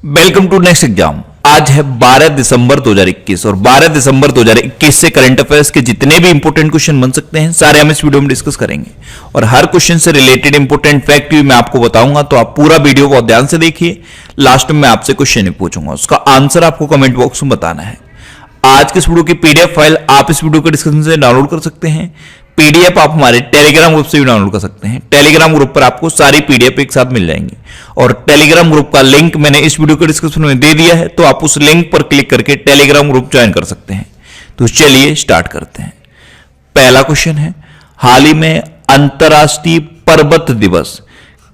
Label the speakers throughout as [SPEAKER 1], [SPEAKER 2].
[SPEAKER 1] Welcome to next exam. आज है 12 दिसंबर 2021 और 12 दिसंबर 2021 से करंट अफेयर्स के जितने भी इंपोर्टेंट क्वेश्चन बन सकते हैं सारे हम इस वीडियो में डिस्कस करेंगे और हर क्वेश्चन से रिलेटेड इंपोर्टेंट फैक्ट भी मैं आपको बताऊंगा, तो आप पूरा वीडियो बहुत ध्यान से देखिए। लास्ट में मैं आपसे क्वेश्चन ही पूछूंगा, उसका आंसर आपको कमेंट बॉक्स में बताना है। आज के इस वीडियो की पीडीएफ फाइल आप इस वीडियो के डिस्क्रिप्शन से डाउनलोड कर सकते हैं। पीडीएफ आप हमारे टेलीग्राम ग्रुप से भी डाउनलोड कर सकते हैं। टेलीग्राम ग्रुप पर आपको सारी पीडीएफ एक साथ मिल जाएंगी और टेलीग्राम ग्रुप का लिंक मैंने इस वीडियो के डिस्क्रिप्शन में दे दिया है, तो आप उस लिंक पर क्लिक करके टेलीग्राम ग्रुप ज्वाइन कर सकते हैं। तो चलिए स्टार्ट करते हैं। पहला क्वेश्चन है, हाल ही में अंतर्राष्ट्रीय पर्वत दिवस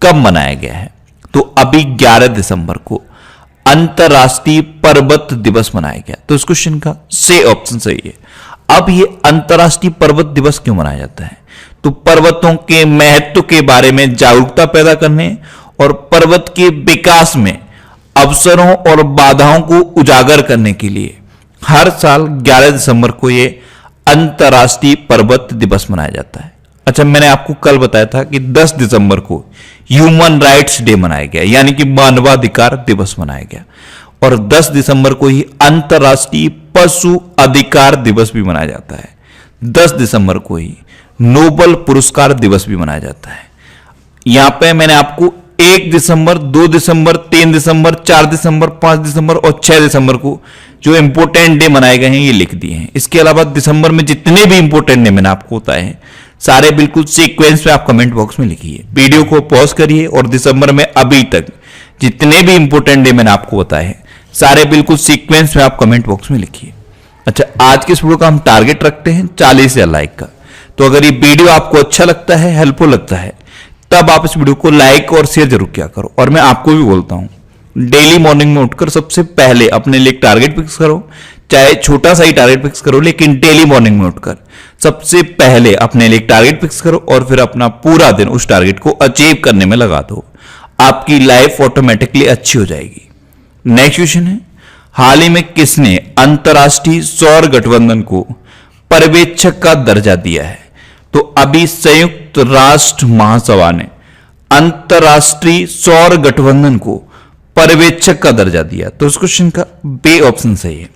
[SPEAKER 1] कब मनाया गया है? तो अभी 11 दिसंबर को अंतर्राष्ट्रीय पर्वत दिवस मनाया गया। तो इस क्वेश्चन का से ऑप्शन सही है। अब ये अंतर्राष्ट्रीय पर्वत दिवस क्यों मनाया जाता है? तो पर्वतों के महत्व के बारे में जागरूकता पैदा करने और पर्वत के विकास में अवसरों और बाधाओं को उजागर करने के लिए हर साल 11 दिसंबर को ये अंतर्राष्ट्रीय पर्वत दिवस मनाया जाता है। अच्छा, मैंने आपको कल बताया था कि 10 दिसंबर को ह्यूमन राइट्स डे मनाया गया, यानी कि मानवाधिकार दिवस मनाया गया, और 10 दिसंबर को ही अंतर्राष्ट्रीय पशु अधिकार दिवस भी मनाया जाता है। 10 दिसंबर को ही नोबेल पुरस्कार दिवस भी मनाया जाता है। यहां पे मैंने आपको 1 दिसंबर, 2 दिसंबर, 3 दिसंबर, 4 दिसंबर, 5 दिसंबर और 6 दिसंबर को जो इंपोर्टेंट डे मनाए गए हैं ये लिख दिए हैं। इसके अलावा दिसंबर में जितने भी इंपोर्टेंट डे मैंने आपको बताए हैं सारे बिल्कुल सीक्वेंस में आप कमेंट बॉक्स में लिखिए। वीडियो को पॉज करिए और दिसंबर में अभी तक जितने भी इंपोर्टेंट डे मैंने आपको बताए हैं सारे बिल्कुल सीक्वेंस में आप कमेंट बॉक्स में लिखिए। अच्छा, आज के इस वीडियो का हम टारगेट रखते हैं 40,000 लाइक का। तो अगर ये वीडियो आपको अच्छा लगता है, हेल्पफुल लगता है, तब आप इस वीडियो को लाइक और शेयर जरूर किया करो। और मैं आपको भी बोलता हूं, डेली मॉर्निंग में उठकर सबसे पहले अपने लिए टारगेट फिक्स करो, चाहे छोटा सा ही टारगेट फिक्स करो, लेकिन डेली मॉर्निंग में उठकर सबसे पहले अपने लिए टारगेट फिक्स करो और फिर अपना पूरा दिन उस टारगेट को अचीव करने में लगा दो। आपकी लाइफ ऑटोमेटिकली अच्छी हो जाएगी। नेक्स्ट क्वेश्चन है, हाल ही में किसने अंतर्राष्ट्रीय सौर गठबंधन को पर्यवेक्षक का दर्जा दिया है? तो अभी संयुक्त राष्ट्र महासभा ने अंतर्राष्ट्रीय सौर गठबंधन को पर्यवेक्षक का दर्जा दिया। तो इस क्वेश्चन का बी ऑप्शन सही है।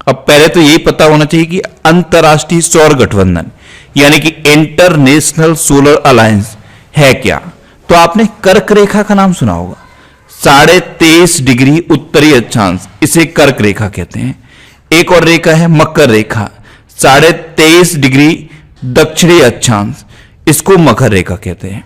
[SPEAKER 1] अब पहले तो यही पता होना चाहिए कि अंतर्राष्ट्रीय सौर गठबंधन यानी कि इंटरनेशनल सोलर अलायंस है क्या। तो आपने कर्क रेखा का नाम सुना होगा। 23.5 डिग्री उत्तरी अक्षांश, इसे कर्क रेखा कहते हैं। एक और रेखा है मकर रेखा, 23.5 डिग्री दक्षिणी अक्षांश, इसको मकर रेखा कहते हैं।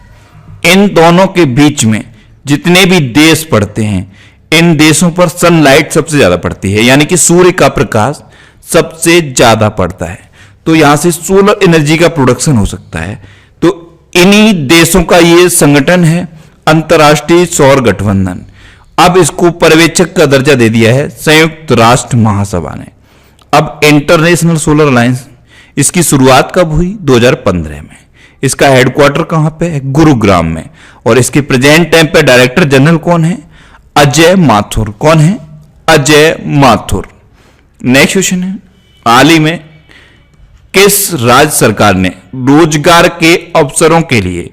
[SPEAKER 1] इन दोनों के बीच में जितने भी देश पड़ते हैं, इन देशों पर सनलाइट सबसे ज्यादा पड़ती है, यानी कि सूर्य का प्रकाश सबसे ज्यादा पड़ता है। तो यहां से सोलर एनर्जी का प्रोडक्शन हो सकता है। तो इन्हीं देशों का ये संगठन है अंतर्राष्ट्रीय सौर गठबंधन। अब इसको पर्यवेक्षक का दर्जा दे दिया है संयुक्त राष्ट्र महासभा ने। अब इंटरनेशनल सोलर अलायंस, इसकी शुरुआत कब हुई? 2015 में। इसका हेडक्वार्टर कहां पे है? गुरुग्राम में। और इसके प्रेजेंट टाइम पे डायरेक्टर जनरल कौन है? अजय माथुर। कौन है? अजय माथुर। नेक्स्ट क्वेश्चन है, हाल ही में किस राज्य सरकार ने रोजगार के अवसरों के लिए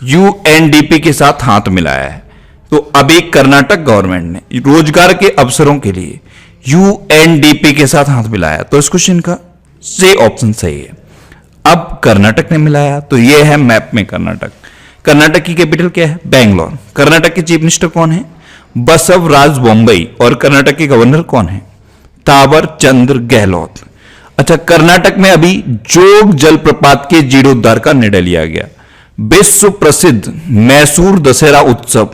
[SPEAKER 1] यूएनडीपी के साथ हाथ मिलाया है? तो अभी कर्नाटक गवर्नमेंट ने रोजगार के अवसरों के लिए यूएनडीपी के साथ हाथ मिलाया। तो इस क्वेश्चन का से ऑप्शन सही है। अब कर्नाटक ने मिलाया तो यह है मैप में कर्नाटक। कर्नाटक की कैपिटल क्या है? बेंगलोर। कर्नाटक के चीफ मिनिस्टर कौन है? बसवराज बोम्मई। और कर्नाटक के गवर्नर कौन है? थावर चंद्र गहलोत। अच्छा, कर्नाटक में अभी जोग जलप्रपात के जीर्णोद्धार का निर्णय लिया गया। विश्व प्रसिद्ध मैसूर दशहरा उत्सव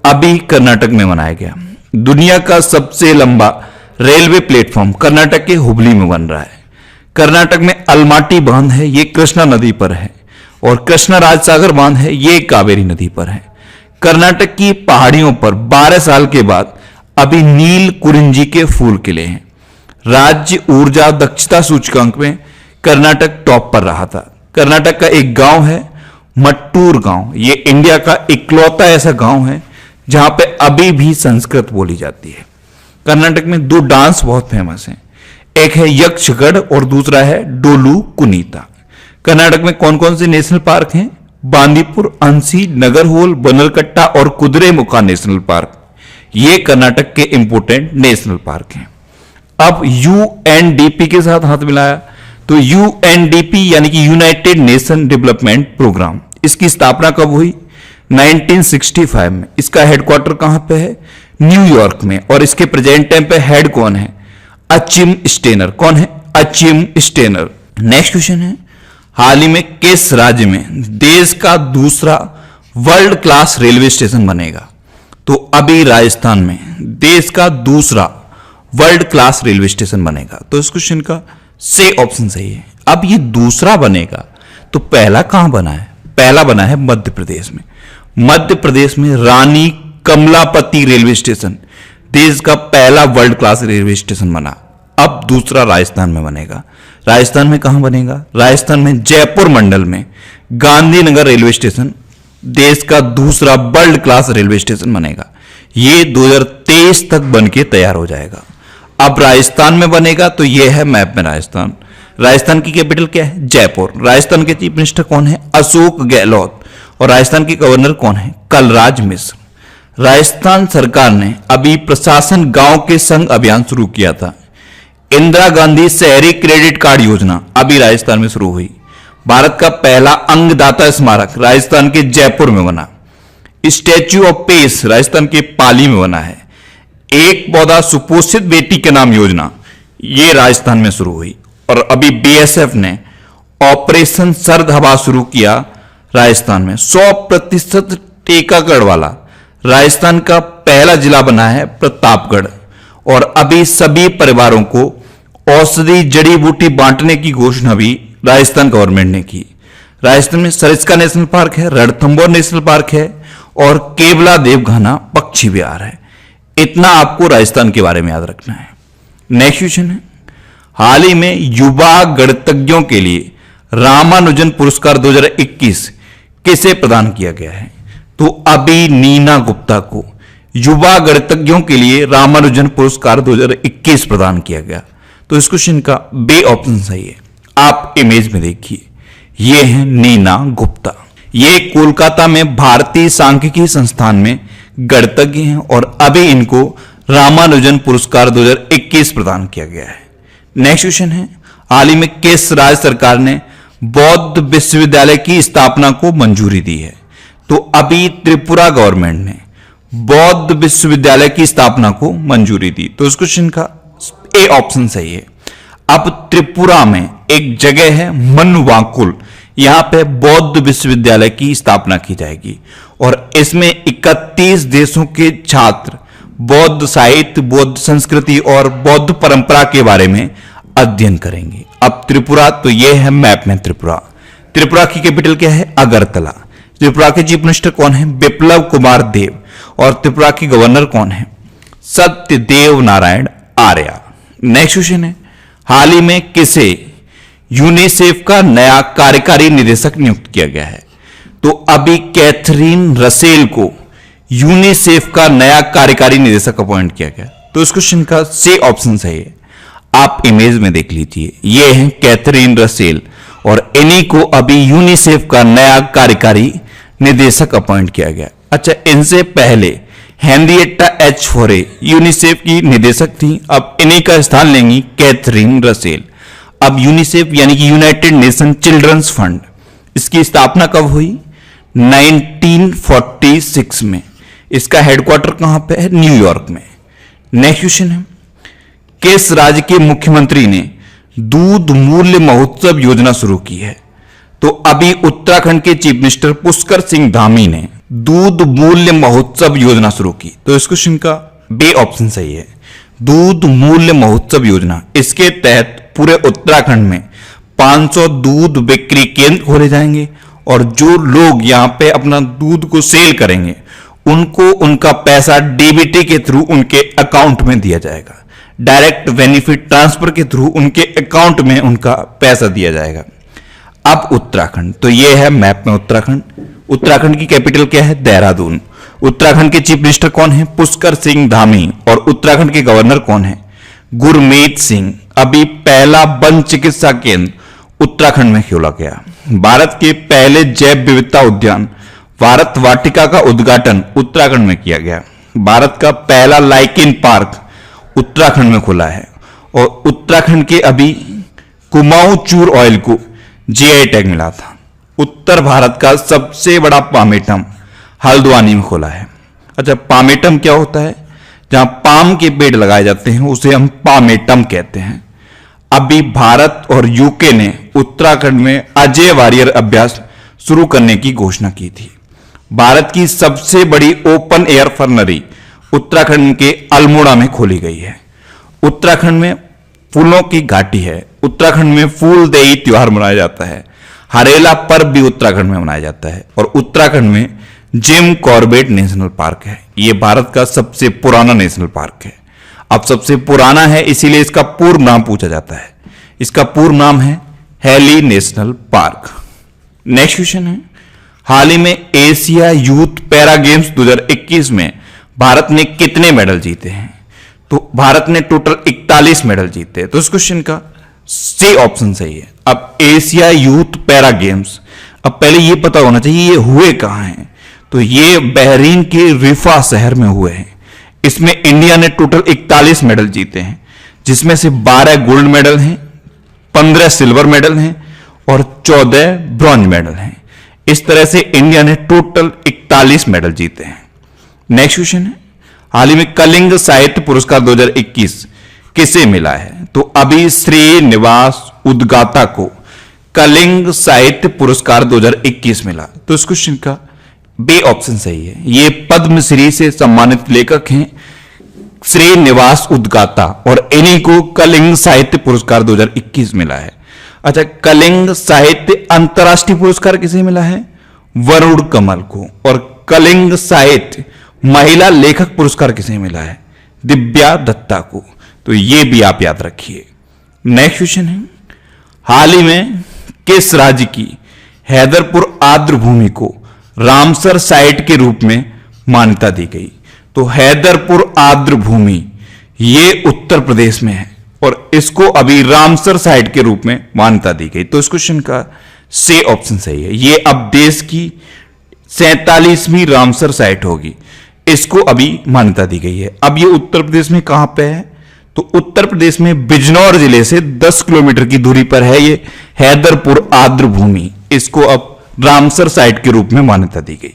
[SPEAKER 1] अभी कर्नाटक में मनाया गया। दुनिया का सबसे लंबा रेलवे प्लेटफॉर्म कर्नाटक के हुबली में बन रहा है। कर्नाटक में अलमाटी बांध है, ये कृष्णा नदी पर है, और कृष्णा राजसागर बांध है, ये कावेरी नदी पर है। कर्नाटक की पहाड़ियों पर 12 साल के बाद अभी नील कुरिंजी के फूल खिले हैं। राज्य ऊर्जा दक्षता सूचकांक में कर्नाटक टॉप पर रहा था। कर्नाटक का एक गांव है मट्टूर गांव, ये इंडिया का इकलौता ऐसा गांव है जहां पे अभी भी संस्कृत बोली जाती है। कर्नाटक में 2 डांस बहुत फेमस हैं, एक है यक्षगढ़ और दूसरा है डोलू कुनीता। कर्नाटक में कौन कौन से नेशनल पार्क हैं? बांदीपुर, अंसी, नगरहोल, बनरकट्टा और कुद्रेमुख नेशनल पार्क, ये कर्नाटक के इंपोर्टेंट नेशनल पार्क हैं। अब यूएनडीपी के साथ हाथ मिलाया तो यूएनडीपी यानी कि यूनाइटेड नेशन डेवलपमेंट प्रोग्राम, इसकी स्थापना कब हुई? 1965 में। इसका हेडक्वार्टर कहां पे है? न्यूयॉर्क में। और इसके प्रेजेंट टाइम पे हेड कौन है? Achim Steiner. कौन है? Achim Steiner. नेक्स्ट क्वेश्चन है, हाल ही में किस राज्य में देश का दूसरा वर्ल्ड क्लास रेलवे स्टेशन बनेगा? तो अभी राजस्थान में देश का दूसरा वर्ल्ड क्लास रेलवे स्टेशन बनेगा। तो इस क्वेश्चन का से ऑप्शन सही है। अब ये दूसरा बनेगा तो पहला कहां बना है? पहला बना है मध्य प्रदेश में। मध्य प्रदेश में रानी कमलापति रेलवे स्टेशन देश का पहला वर्ल्ड क्लास रेलवे स्टेशन बना। अब दूसरा राजस्थान में बनेगा। राजस्थान में कहां बनेगा? राजस्थान में जयपुर मंडल में गांधीनगर रेलवे स्टेशन देश का दूसरा वर्ल्ड क्लास रेलवे स्टेशन बनेगा। ये 2023 तक बनके तैयार हो जाएगा। अब राजस्थान में बनेगा तो ये है मैप में राजस्थान। राजस्थान की कैपिटल क्या है? जयपुर। राजस्थान के चीफ मिनिस्टर कौन है? अशोक गहलोत। और राजस्थान के गवर्नर कौन है? कलराज मिश्र। राजस्थान सरकार ने अभी प्रशासन गांव के संग अभियान शुरू किया था। इंदिरा गांधी शहरी क्रेडिट कार्ड योजना अभी राजस्थान में शुरू हुई। भारत का पहला अंगदाता स्मारक राजस्थान के जयपुर में बना। स्टैच्यू ऑफ पीस राजस्थान के पाली में बना है। एक पौधा सुपोषित बेटी के नाम योजना ये राजस्थान में शुरू हुई। और अभी बीएसएफ ने ऑपरेशन सर्द हवा शुरू किया राजस्थान में। 100% टीकाकरण वाला राजस्थान का पहला जिला बना है प्रतापगढ़। और अभी सभी परिवारों को औषधि जड़ी बूटी बांटने की घोषणा भी राजस्थान गवर्नमेंट ने की। राजस्थान में सरिस्का नेशनल पार्क है, रणथंभौर नेशनल पार्क है और केवला देवघाना पक्षी विहार है। इतना आपको राजस्थान के बारे में याद रखना है। नेक्स्ट क्वेश्चन है, हाल ही में युवा गणितज्ञों के लिए रामानुजन पुरस्कार 2021 किसे प्रदान किया गया है? तो अभी नीना गुप्ता को युवा गणितज्ञों के लिए रामानुजन पुरस्कार 2021 प्रदान किया गया। तो इस क्वेश्चन का बे ऑप्शन सही है। आप इमेज में देखिए, ये है नीना गुप्ता। ये कोलकाता में भारतीय सांख्यिकी संस्थान में गणितज्ञ हैं और अभी इनको रामानुजन पुरस्कार 2021 प्रदान किया गया है। नेक्स्ट क्वेश्चन है, हाल ही में किस राज्य सरकार ने बौद्ध विश्वविद्यालय की स्थापना को मंजूरी दी है? तो अभी त्रिपुरा गवर्नमेंट ने बौद्ध विश्वविद्यालय की स्थापना को मंजूरी दी। तो इस क्वेश्चन का ए ऑप्शन सही है। अब त्रिपुरा में एक जगह है मनवाकुल, यहां पे बौद्ध विश्वविद्यालय की स्थापना की जाएगी और इसमें 31 देशों के छात्र बौद्ध साहित्य, बौद्ध संस्कृति और बौद्ध परंपरा के बारे में अध्ययन करेंगे। अब त्रिपुरा, तो यह है मैप में त्रिपुरा। त्रिपुरा की कैपिटल क्या है? अगरतला। त्रिपुरा के चीफ मिनिस्टर कौन है? बिप्लब कुमार देव। और त्रिपुरा के गवर्नर कौन है? सत्यदेव नारायण आर्य। नेक्स्ट क्वेश्चन है, हाल ही में किसे यूनिसेफ का नया कार्यकारी निदेशक नियुक्त किया गया है? तो अभी कैथरीन रसेल को यूनिसेफ का नया कार्यकारी निदेशक अपॉइंट किया गया। तो इस क्वेश्चन का सी ऑप्शन सही है। आप इमेज में देख लीजिए, ये है कैथरीन रसेल और इन्हीं को अभी यूनिसेफ का नया कार्यकारी निदेशक अपॉइंट किया गया। अच्छा, इनसे पहले हेनरिएटा एच फोरे यूनिसेफ की निदेशक थी, अब इन्हीं का स्थान लेंगी कैथरीन रसेल। अब यूनिसेफ यानी कि यूनाइटेड नेशन चिल्ड्रंस फंड, इसकी स्थापना कब हुई? 1946 में। इसका हेडक्वार्टर कहां पे है? न्यूयॉर्क में। नेक्स्ट क्वेश्चन है, किस राज्य के मुख्यमंत्री ने दूध मूल्य महोत्सव योजना शुरू की है? तो अभी उत्तराखंड के चीफ मिनिस्टर पुष्कर सिंह धामी ने दूध मूल्य महोत्सव योजना शुरू की। तो इस क्वेश्चन का बे ऑप्शन सही है। दूध मूल्य महोत्सव योजना, इसके तहत पूरे उत्तराखंड में 500 दूध बिक्री केंद्र खोले जाएंगे और जो लोग यहां पे अपना दूध को सेल करेंगे उनको उनका पैसा डीबीटी के थ्रू उनके अकाउंट में दिया जाएगा। डायरेक्ट बेनिफिट ट्रांसफर के थ्रू उनके अकाउंट में उनका पैसा दिया जाएगा। अब उत्तराखंड, तो यह है मैप में उत्तराखंड। उत्तराखंड की कैपिटल क्या है? देहरादून। उत्तराखंड के चीफ मिनिस्टर कौन है? पुष्कर सिंह धामी। और उत्तराखंड के गवर्नर कौन है? गुरमीत सिंह। अभी पहला वन चिकित्सा केंद्र उत्तराखंड में खोला गया। भारत के पहले जैव विविधता उद्यान भारत वाटिका का उद्घाटन उत्तराखंड में किया गया। भारत का पहला लाइकेन पार्क उत्तराखंड में खुला है और उत्तराखंड के अभी कुमाऊं चूर ऑयल को जीआई टैग मिला था। उत्तर भारत का सबसे बड़ा पामेटम हल्द्वानी में खुला है। अच्छा, पामेटम क्या होता है? जहां पाम के पेड़ लगाए जाते हैं उसे हम पामेटम कहते हैं। अभी भारत और यूके ने उत्तराखंड में अजय वारियर अभ्यास शुरू करने की घोषणा की थी। भारत की सबसे बड़ी ओपन एयर फर्नरी उत्तराखंड के अल्मोड़ा में खोली गई है। उत्तराखंड में फूलों की घाटी है। उत्तराखंड में फूलदेई त्योहार मनाया जाता है। हरेला पर्व भी उत्तराखंड में मनाया जाता है और उत्तराखंड में जिम कॉर्बेट नेशनल पार्क है। यह भारत का सबसे पुराना नेशनल पार्क है। अब सबसे पुराना है इसीलिए इसका पूर्ण नाम पूछा जाता है। इसका पूर्ण नाम है Hailey National Park. Next question है, हाल ही में एशिया यूथ पैरा गेम्स 2021 में भारत ने कितने मेडल जीते हैं? तो भारत ने टोटल 41 मेडल जीते हैं। तो इस क्वेश्चन का सी ऑप्शन सही है। अब एशिया यूथ पैरा गेम्स, अब पहले यह पता होना चाहिए ये हुए कहां हैं। तो ये बहरीन के रिफा शहर में हुए हैं। इसमें इंडिया ने टोटल 41 मेडल जीते हैं, जिसमें से 12 गोल्ड मेडल हैं, 15 सिल्वर मेडल हैं और 14 ब्रॉन्ज मेडल हैं। इस तरह से इंडिया ने टोटल 41 मेडल जीते हैं। नेक्स्ट क्वेश्चन है, हाल ही में कलिंग साहित्य पुरस्कार 2021 किसे मिला है? तो अभी श्रीनिवास उद्गाता को कलिंग साहित्य पुरस्कार 2021 मिला। तो इस क्वेश्चन का बी ऑप्शन सही है। ये पद्मश्री से सम्मानित लेखक हैं श्रीनिवास उद्गाता और इन्हीं को कलिंग साहित्य पुरस्कार 2021 मिला है। अच्छा, कलिंग साहित्य अंतर्राष्ट्रीय पुरस्कार किसे मिला है? वरुण कमल को। और कलिंग साहित्य महिला लेखक पुरस्कार किसे मिला है? दिव्या दत्ता को। तो ये भी आप याद रखिए। नेक्स्ट क्वेश्चन है, हाल ही में किस राज्य की हैदरपुर आर्द्र भूमि को रामसर साइट के रूप में मान्यता दी गई? तो हैदरपुर आर्द्र भूमि ये उत्तर प्रदेश में है और इसको अभी रामसर साइट के रूप में मान्यता दी गई। तो इस क्वेश्चन का सी ऑप्शन सही है। ये अब देश की 47वीं रामसर साइट होगी, इसको अभी मान्यता दी गई है। अब ये उत्तर प्रदेश में कहां पे है? तो उत्तर प्रदेश में बिजनौर जिले से 10 किलोमीटर की दूरी पर है ये हैदरपुर आर्द्र भूमि। इसको अब रामसर साइट के रूप में मान्यता दी गई।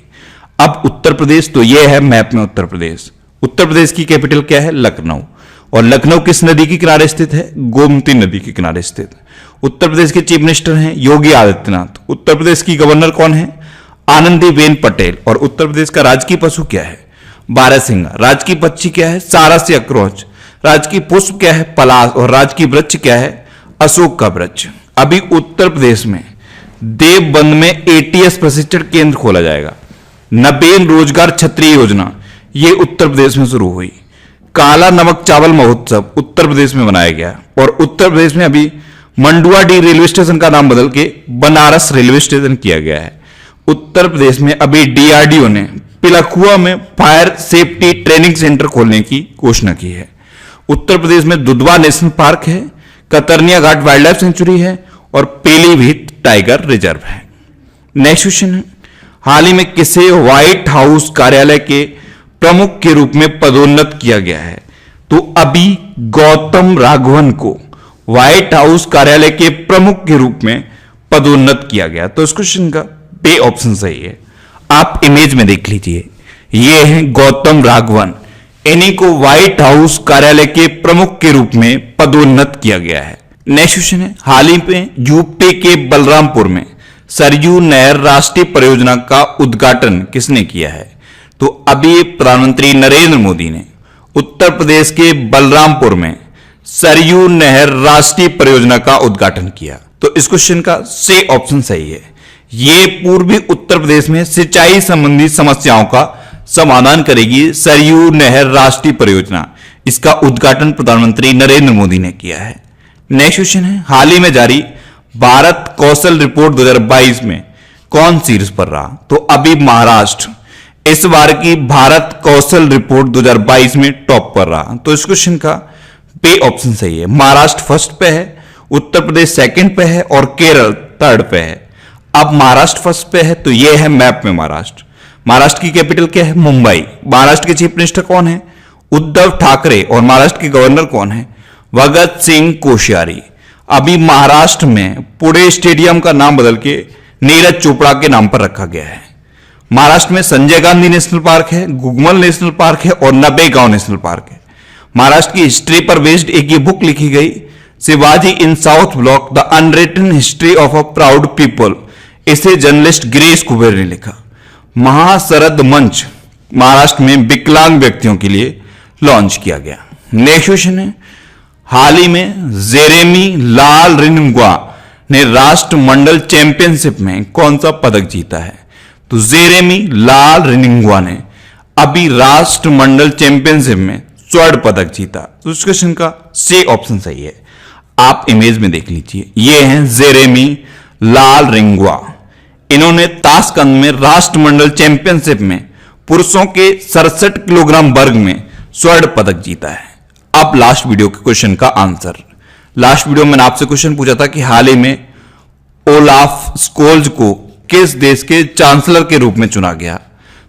[SPEAKER 1] अब उत्तर प्रदेश, तो यह है मैप में उत्तर प्रदेश। उत्तर प्रदेश की कैपिटल क्या है? लखनऊ। और लखनऊ किस नदी के किनारे स्थित है? गोमती नदी के किनारे स्थित। उत्तर प्रदेश के चीफ मिनिस्टर हैं योगी आदित्यनाथ। उत्तर प्रदेश की गवर्नर कौन है? आनंदीबेन पटेल। और उत्तर प्रदेश का राजकीय पशु क्या है? बारहसिंगा। राजकीय पक्षी क्या है? सारस्य अक्रोच। राजकीय पुष्प क्या है? पलाश। और राजकीय वृक्ष क्या है? अशोक का वृक्ष। अभी उत्तर प्रदेश में देवबंद में एटीएस प्रशिक्षण केंद्र खोला जाएगा। नवीन रोजगार छतरी योजना ये उत्तर प्रदेश में शुरू हुई। काला नमक चावल महोत्सव उत्तर प्रदेश में मनाया गया। और उत्तर प्रदेश में अभी मंडुआडीह रेलवे स्टेशन का नाम बदल के बनारस रेलवे स्टेशन किया गया है। उत्तर प्रदेश में अभी डीआरडीओ ने पिलखुआ में फायर सेफ्टी ट्रेनिंग सेंटर खोलने की घोषणा की है। उत्तर प्रदेश में दुधवा नेशनल पार्क है, कतरनिया घाट वाइल्ड लाइफ सेंचुरी है और पीलीभीत टाइगर रिजर्व है। नेक्स्ट क्वेश्चन है, हाल ही में किसे व्हाइट हाउस कार्यालय के प्रमुख के रूप में पदोन्नत किया गया है? तो अभी गौतम राघवन को व्हाइट हाउस कार्यालय के प्रमुख के रूप में पदोन्नत किया गया। तो इस क्वेश्चन का बी ऑप्शन सही है। आप इमेज में देख लीजिए, ये है गौतम राघवन, इन्हीं को व्हाइट हाउस कार्यालय के प्रमुख के रूप में पदोन्नत किया गया है। नेक्स्ट क्वेश्चन है, हाल ही में यूपी के बलरामपुर में सरयू नहर राष्ट्रीय परियोजना का उद्घाटन किसने किया है? तो अभी प्रधानमंत्री नरेंद्र मोदी ने उत्तर प्रदेश के बलरामपुर में सरयू नहर राष्ट्रीय परियोजना का उद्घाटन किया। तो इस क्वेश्चन का सी ऑप्शन सही है। ये पूर्वी उत्तर प्रदेश में सिंचाई संबंधी समस्याओं का समाधान करेगी सरयू नहर राष्ट्रीय परियोजना। इसका उद्घाटन प्रधानमंत्री नरेंद्र मोदी ने किया है। नेक्स्ट क्वेश्चन है, हाल ही में जारी भारत कौशल रिपोर्ट 2022 में कौन शीर्ष पर रहा? तो अभी महाराष्ट्र इस बार की भारत कौशल रिपोर्ट 2022 में टॉप पर रहा। तो इस क्वेश्चन का बी ऑप्शन सही है। महाराष्ट्र फर्स्ट पे है, उत्तर प्रदेश सेकंड पे है और केरल थर्ड पे है। अब महाराष्ट्र फर्स्ट पे है तो यह है मैप में महाराष्ट्र। महाराष्ट्र की कैपिटल क्या है? मुंबई। महाराष्ट्र के चीफ मिनिस्टर कौन है? उद्धव ठाकरे। और महाराष्ट्र के गवर्नर कौन है? भगत सिंह कोश्यारी। अभी महाराष्ट्र में पुणे स्टेडियम का नाम बदल के नीरज चोपड़ा के नाम पर रखा गया है। महाराष्ट्र में संजय गांधी नेशनल पार्क है, गुगमल नेशनल पार्क है और नबेगांव नेशनल पार्क है। महाराष्ट्र की हिस्ट्री पर बेस्ड एक ये बुक लिखी गई, Shivaji in South Block the unwritten history of a proud people. इसे जर्नलिस्ट गिरीश कुबेर ने लिखा। महाशरद मंच महाराष्ट्र में विकलांग व्यक्तियों के लिए लॉन्च किया गया। नेक्स्ट क्वेश्चन है, हाल ही में जेरेमी लाल रिनुंगवा ने राष्ट्रमंडल चैंपियनशिप में कौन सा पदक जीता है? तो जेरेमी लाल रिनुंगवा ने अभी राष्ट्रमंडल चैंपियनशिप में स्वर्ण पदक जीता। तो इस क्वेश्चन का सी ऑप्शन सही है। आप इमेज में देख लीजिए, ये हैं जेरेमी लाल रिनुंगवा। इन्होंने ताशकंद में राष्ट्रमंडल चैंपियनशिप में पुरुषों के 67 किलोग्राम वर्ग में स्वर्ण पदक जीता है। अब लास्ट वीडियो के क्वेश्चन का आंसर। लास्ट वीडियो में मैंने आपसे क्वेश्चन पूछा था कि हाल ही में ओलाफ स्कोल्ज को किस देश के चांसलर के रूप में चुना गया?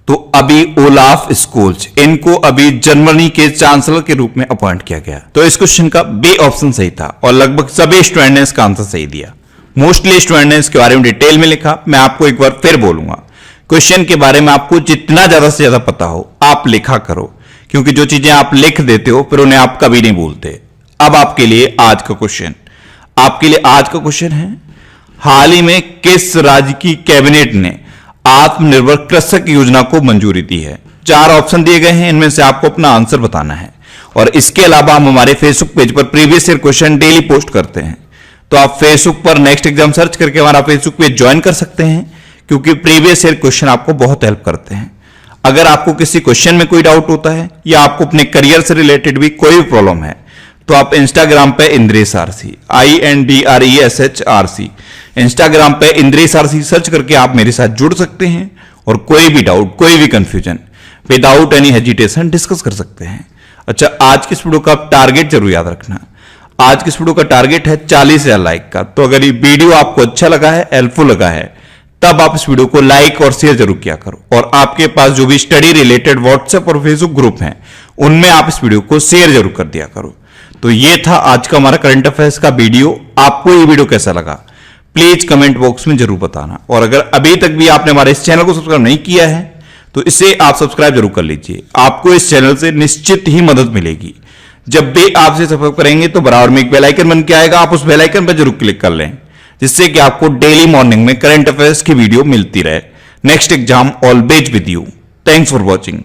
[SPEAKER 1] तो अभी ओलाफ स्कोल्ज, इनको अभी जर्मनी के चांसलर के रूप में अपॉइंट किया गया। तो इस क्वेश्चन का बी ऑप्शन सही था और लगभग सभी स्टूडेंट ने इसका आंसर सही दिया। मोस्टली स्टूडेंट ने इसके बारे में डिटेल में लिखा। मैं आपको एक बार फिर बोलूंगा, क्वेश्चन के बारे में आपको जितना ज्यादा से ज्यादा पता हो आप लिखा करो, क्योंकि जो चीजें आप लिख देते हो फिर उन्हें आप कभी नहीं भूलते। अब आपके लिए आज का क्वेश्चन, आपके लिए आज का क्वेश्चन है, हाल ही में किस राज्य की कैबिनेट ने आत्मनिर्भर कृषक योजना को मंजूरी दी है? 4 ऑप्शन दिए गए हैं, इनमें से आपको अपना आंसर बताना है। और इसके अलावा हम हमारे फेसबुक पेज पर previous year question daily post करते हैं, तो आप फेसबुक पर नेक्स्ट एग्जाम सर्च करके हमारा फेसबुक पेज ज्वाइन कर सकते हैं, क्योंकि प्रीवियस ईयर क्वेश्चन आपको बहुत हेल्प करते हैं। अगर आपको किसी क्वेश्चन में कोई डाउट होता है या आपको अपने करियर से रिलेटेड भी कोई भी प्रॉब्लम है, तो आप इंस्टाग्राम पे इंद्रेश आरसी INDRESHRC इंस्टाग्राम पे इंद्रेश आरसी सर्च करके आप मेरे साथ जुड़ सकते हैं और कोई भी डाउट, कोई भी confusion without any hesitation discuss कर सकते हैं। अच्छा, आज की इस वीडियो का टारगेट जरूर याद रखना। आज की इस वीडियो का टारगेट है 40,000 लाइक का। तो अगर ये वीडियो आपको अच्छा लगा है, हेल्पफुल लगा है, तब आप इस वीडियो को लाइक और शेयर जरूर किया करो। और आपके पास जो भी स्टडी रिलेटेड व्हाट्सएप और फेसबुक ग्रुप हैं, उनमें आप इस वीडियो को शेयर जरूर कर दिया करो। तो ये था आज का हमारा करंट अफेयर्स का वीडियो। आपको ये वीडियो कैसा लगा प्लीज कमेंट बॉक्स में जरूर बताना। और अगर अभी तक भी आपने हमारे इस चैनल को सब्सक्राइब नहीं किया है तो इसे आप सब्सक्राइब जरूर कर लीजिए। आपको इस चैनल से निश्चित ही मदद मिलेगी। जब भी आप इसे सब्सक्राइब करेंगे तो बराबर में एक बेल आइकन बन के आएगा, आप उस बेल आइकन पर जरूर क्लिक कर लें, जिससे कि आपको डेली मॉर्निंग में करंट अफेयर्स की वीडियो मिलती रहे। Next exam always with you. Thanks for watching.